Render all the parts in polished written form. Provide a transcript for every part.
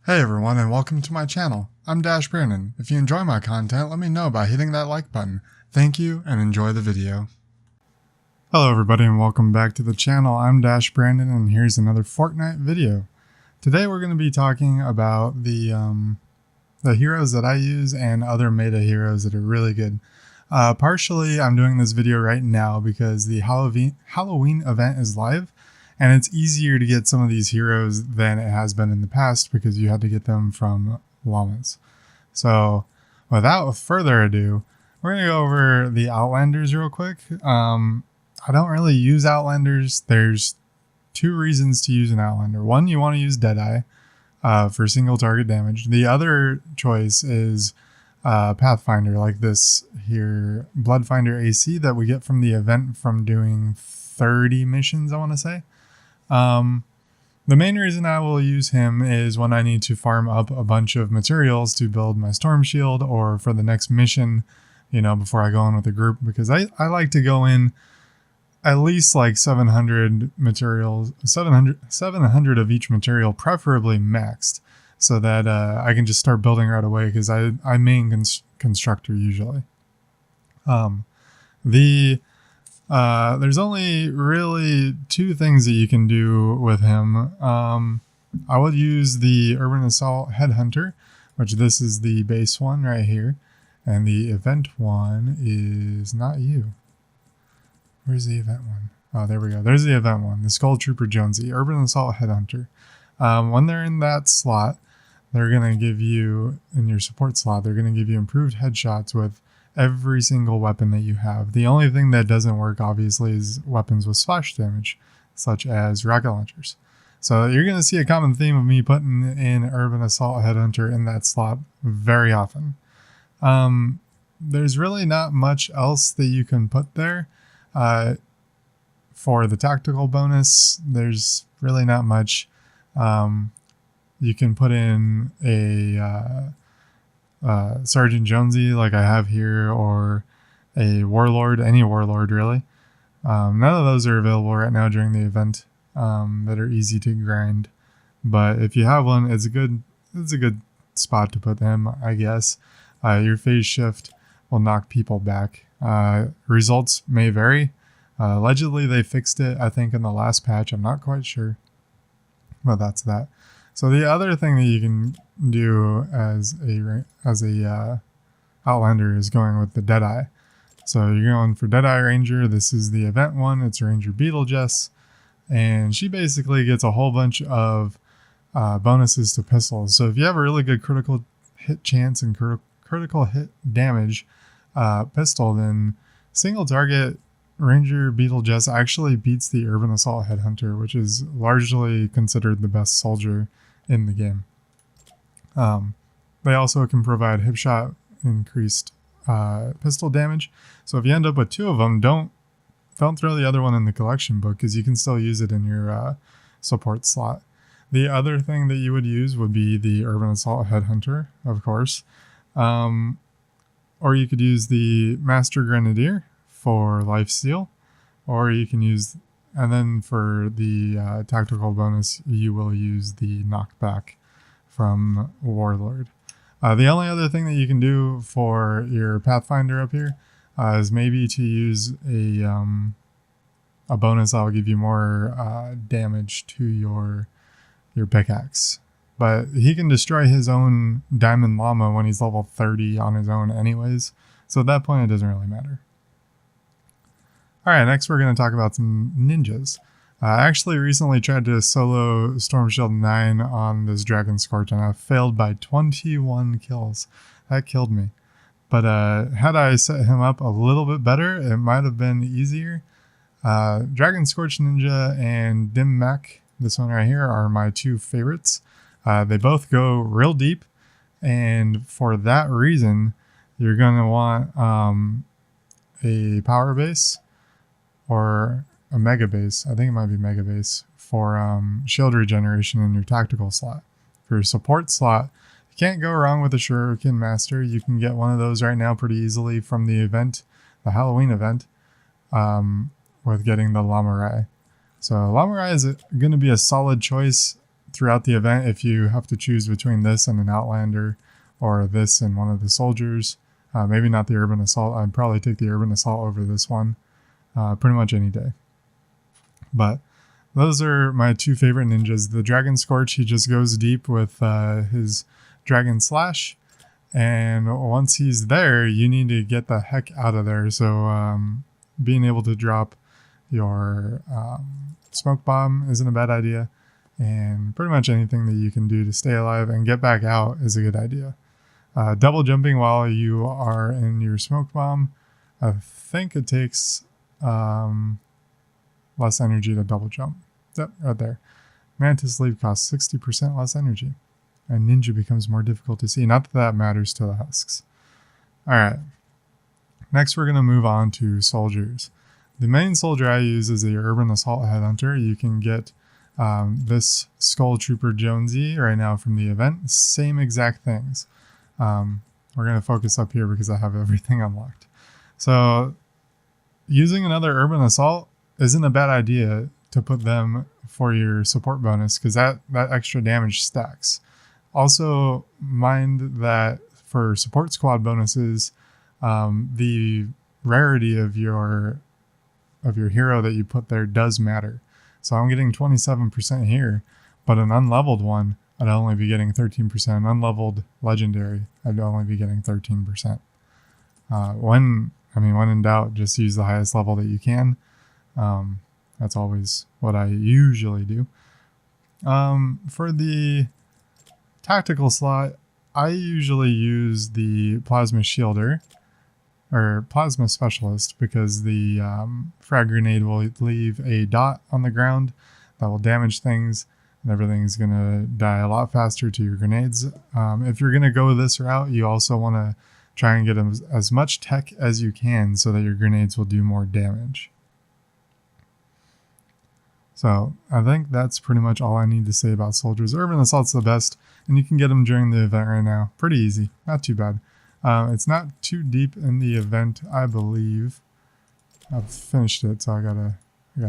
Hey everyone, and welcome to my channel. I'm Dash Brandon. If you enjoy my content, let me know by hitting that like button. Thank you and enjoy the video. Hello everybody and welcome back to the channel. I'm Dash Brandon and here's another Fortnite video. Today we're going to be talking about the heroes that I use and other meta heroes that are really good. Partially I'm doing this video right now because the Halloween event is live. And it's easier to get some of these heroes than it has been in the past because you had to get them from llamas. So without further ado, we're going to go over the Outlanders real quick. I don't really use Outlanders. There's two reasons to use an Outlander. One, you want to use Deadeye for single target damage. The other choice is Pathfinder, like this here, Bloodfinder AC that we get from the event from doing 30 missions, I want to say. The main reason I will use him is when I need to farm up a bunch of materials to build my storm shield or for the next mission, you know, before I go in with a group, because I like to go in at least like 700 materials, 700 of each material, preferably maxed, so that I can just start building right away because I main constructor usually. There's only really two things that you can do with him. I would use the Urban Assault Headhunter, which this is the base one right here. And the event one is not you. Where's the event one? Oh, there we go. There's the event one, the Skull Trooper Jonesy, Urban Assault Headhunter. When they're in that slot, they're going to give you, in your support slot, they're going to give you improved headshots with every single weapon that you have. The only thing that doesn't work, obviously, is weapons with splash damage, such as rocket launchers. So you're going to see a common theme of me putting in Urban Assault Headhunter in that slot very often. There's really not much else that you can put there. For the tactical bonus, there's really not much. You can put in a Sergeant Jonesy like I have here, or a Warlord, any Warlord really. None of those are available right now during the event that are easy to grind, but if you have one, it's a good spot to put them, I guess. Your phase shift will knock people back. Results may vary. Allegedly they fixed it, I think, in the last patch. I'm not quite sure, but that's that. So the other thing that you can do as a Outlander is going with the Deadeye. So you're going for Deadeye Ranger. This is the event one. It's Ranger Beetlejuice, and she basically gets a whole bunch of bonuses to pistols. So if you have a really good critical hit chance and critical hit damage pistol, then single target Ranger Beetlejuice actually beats the Urban Assault Headhunter, which is largely considered the best soldier in the game. They also can provide hip shot increased pistol damage. So if you end up with two of them, don't throw the other one in the collection book, because you can still use it in your support slot. The other thing that you would use would be the Urban Assault Headhunter, of course. Or you could use the Master Grenadier for lifesteal, or you can use, and then for the tactical bonus, you will use the knockback from Warlord. The only other thing that you can do for your Pathfinder up here is maybe to use a bonus that will give you more damage to your pickaxe. But he can destroy his own Diamond Llama when he's level 30 on his own anyways, so at that point it doesn't really matter. Alright, next we're going to talk about some ninjas. I actually recently tried to solo Storm Shield 9 on this Dragon Scorch, and I failed by 21 kills. That killed me. But had I set him up a little bit better, it might have been easier. Dragon Scorch Ninja and Dim Mak, this one right here, are my two favorites. They both go real deep, and for that reason, you're going to want a power base or a mega base. I think it might be mega base for shield regeneration in your tactical slot. For your support slot, you can't go wrong with a Shuriken Master. You can get one of those right now pretty easily from the event, the Halloween event, with getting the Llama Rai. So Llama Rai is going to be a solid choice throughout the event, if you have to choose between this and an Outlander or this and one of the soldiers, maybe not the Urban Assault. I'd probably take the Urban Assault over this one pretty much any day. But those are my two favorite ninjas. The Dragon Scorch, he just goes deep with his Dragon Slash. And once he's there, you need to get the heck out of there. So being able to drop your smoke bomb isn't a bad idea. And pretty much anything that you can do to stay alive and get back out is a good idea. Double jumping while you are in your smoke bomb, I think it takes less energy to double jump. Yep, right there. Mantis Leap costs 60% less energy, and Ninja becomes more difficult to see. Not that that matters to the husks. Alright, next we're going to move on to soldiers. The main soldier I use is the Urban Assault Headhunter. You can get this Skull Trooper Jonesy right now from the event. Same exact things. We're going to focus up here because I have everything unlocked. So using another Urban Assault isn't a bad idea to put them for your support bonus, because that extra damage stacks. Also mind that for support squad bonuses, the rarity of your hero that you put there does matter. So I'm getting 27% here, but an unleveled one, I'd only be getting 13%. An unleveled legendary, I'd only be getting 13%. When in doubt, just use the highest level that you can. That's always what I usually do. For the tactical slot, I usually use the Plasma Shielder or Plasma Specialist, because the frag grenade will leave a dot on the ground that will damage things, and everything's going to die a lot faster to your grenades. If you're going to go this route, you also want to try and get as much tech as you can so that your grenades will do more damage. So I think that's pretty much all I need to say about soldiers. Urban Assault's the best, and you can get them during the event right now. Pretty easy, not too bad. It's not too deep in the event, I believe. I've finished it, so I gotta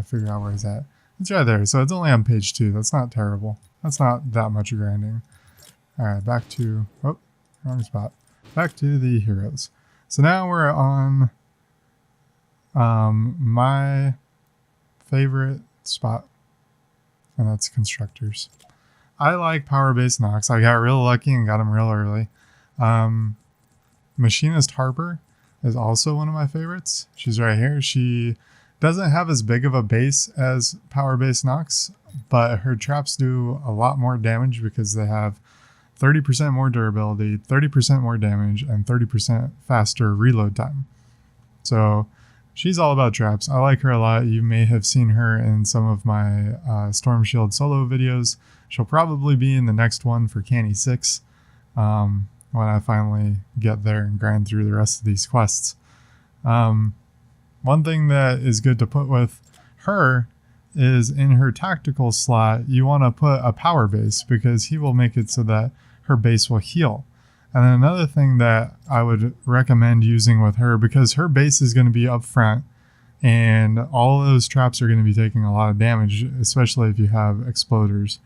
figure out where it's at. It's right there, so it's only on page 2. That's not terrible. That's not that much grinding. Alright, back to... Oh, wrong spot. Back to the heroes. So now we're on my favorite spot, and that's constructors. I like power-based Nox. I got real lucky and got them real early. Machinist Harper is also one of my favorites. She's right here. She doesn't have as big of a base as power-based Nox, but her traps do a lot more damage because they have 30% more durability, 30% more damage, and 30% faster reload time. So she's all about traps. I like her a lot. You may have seen her in some of my Storm Shield solo videos. She'll probably be in the next one for Canny 6 when I finally get there and grind through the rest of these quests. One thing that is good to put with her is in her tactical slot, you want to put a power base, because he will make it so that her base will heal. And then another thing that I would recommend using with her, because her base is going to be up front and all of those traps are going to be taking a lot of damage, especially if you have exploders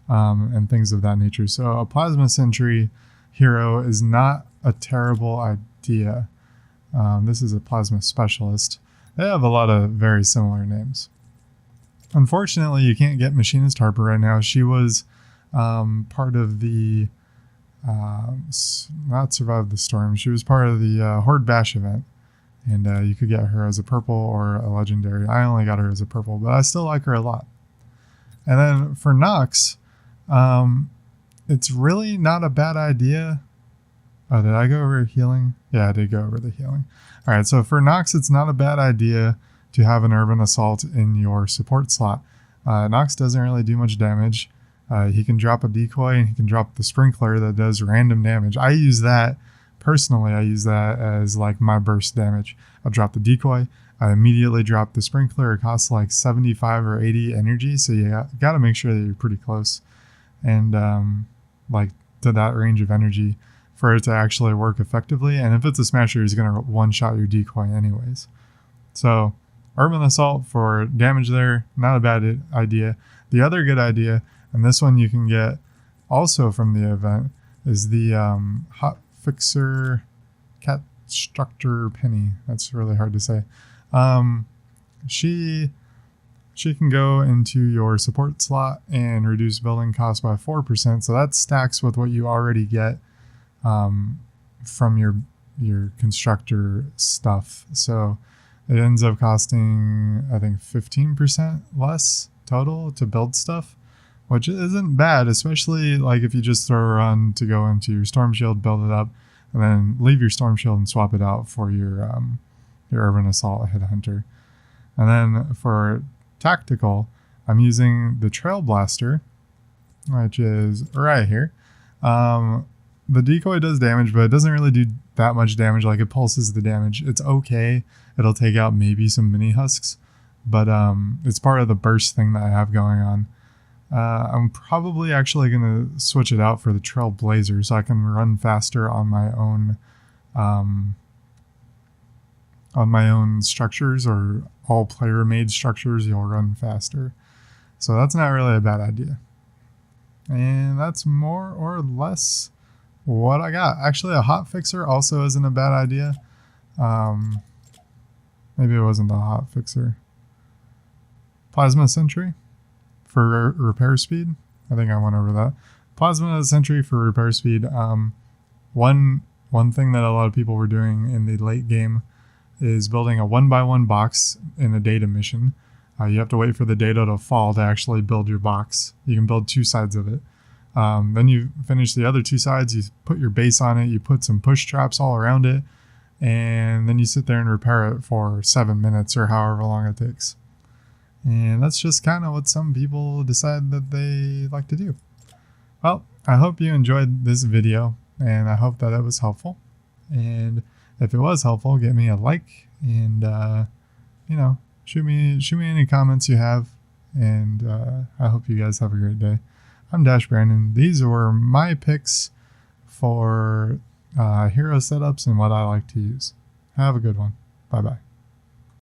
and things of that nature. So a Plasma Sentry hero is not a terrible idea. This is a Plasma Specialist. They have a lot of very similar names. Unfortunately, you can't get Machinist Harper right now. She was part of the not Survive the Storm. She was part of the Horde Bash event, and you could get her as a purple or a legendary. I only got her as a purple, but I still like her a lot. And then for Nox, it's really not a bad idea. Oh, did I go over healing? Yeah, I did go over the healing. All right, so for Nox, it's not a bad idea to have an Urban Assault in your support slot. Nox doesn't really do much damage. He can drop a decoy, and he can drop the sprinkler that does random damage. I use that, personally, I use that as like my burst damage. I'll drop the decoy, I immediately drop the sprinkler. It costs like 75 or 80 energy, so you got to make sure that you're pretty close and like to that range of energy for it to actually work effectively. And if it's a smasher, he's going to one-shot your decoy anyways. So Urban Assault for damage there, not a bad idea. The other good idea And this one you can get also from the event is the Hot Fixer Cat Structure Penny. That's really hard to say. She can go into your support slot and reduce building cost by 4%. So that stacks with what you already get from your constructor stuff. So it ends up costing, I think, 15% less total to build stuff, which isn't bad, especially like if you just throw a run to go into your storm shield, build it up, and then leave your storm shield and swap it out for your urban assault headhunter. And then for tactical, I'm using the trail blaster, which is right here. The decoy does damage, but it doesn't really do that much damage. Like, it pulses the damage. It's okay. It'll take out maybe some mini husks, but it's part of the burst thing that I have going on. I'm probably actually going to switch it out for the Trailblazer so I can run faster on my own structures, or all player made structures. You'll run faster. So that's not really a bad idea. And that's more or less what I got. Actually, a hot fixer also isn't a bad idea. Maybe it wasn't the hot fixer. Plasma Sentry for repair speed. I think I went over that. Plasma Sentry for repair speed. One thing that a lot of people were doing in the late game is building a 1x1 box in a data mission. You have to wait for the data to fall to actually build your box. You can build two sides of it. Then you finish the other two sides, you put your base on it, you put some push traps all around it, and then you sit there and repair it for 7 minutes or however long it takes. And that's just kind of what some people decide that they like to do. Well, I hope you enjoyed this video, and I hope that it was helpful. And if it was helpful, give me a like, and shoot me any comments you have. And I hope you guys have a great day. I'm Dash Brandon. These were my picks for hero setups and what I like to use. Have a good one. Bye bye.